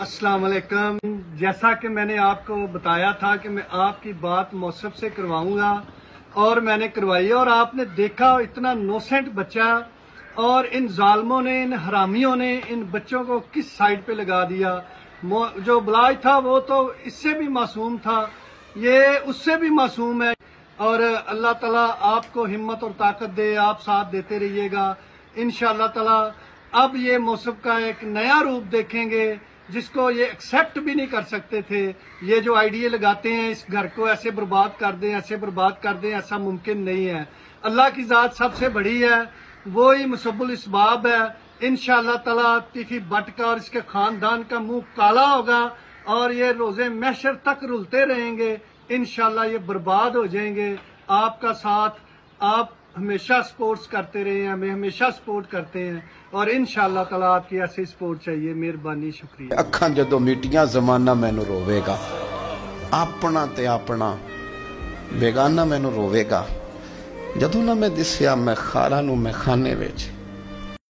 अस्सलाम वालेकुम। जैसा कि मैंने आपको बताया था कि मैं आपकी बात मौसफ से करवाऊंगा और मैंने करवाई और आपने देखा इतना नोसेंट बच्चा और इन जालमों ने, इन हरामियों ने इन बच्चों को किस साइड पे लगा दिया। जो बलाज था वो तो इससे भी मासूम था, ये उससे भी मासूम है। और अल्लाह ताला आपको हिम्मत और ताकत दे, आप साथ देते रहिएगा इंशाअल्लाह ताला। अब ये मौसम का एक नया रूप देखेंगे जिसको ये एक्सेप्ट भी नहीं कर सकते थे। ये जो आइडिया लगाते हैं इस घर को ऐसे बर्बाद कर दें, ऐसे बर्बाद कर दें, ऐसा मुमकिन नहीं है। अल्लाह की ज़ात सबसे बड़ी है, वो ही मुसब्बुल इसबाब है। इंशाअल्लाह ताला तीफी बट का और इसके खानदान का मुंह काला होगा और ये रोजे महशर तक रुलते रहेंगे। इंशाअल्लाह ये बर्बाद हो जाएंगे। आपका साथ आप हमेशा सपोर्ट्स करते रहे हैं, हमें हमेशा सपोर्ट करते हैं और इंशाअल्लाह ताला आपकी ऐसी सपोर्ट चाहिए। मेहरबानी, शुक्रिया। अखां जदों मिटियां जमाना मैनू रोवेगा, अपना ते अपना बेगाना मैनू रोवेगा। जदों ना मैं दिसिया मैं खारा नू मैं खाने विच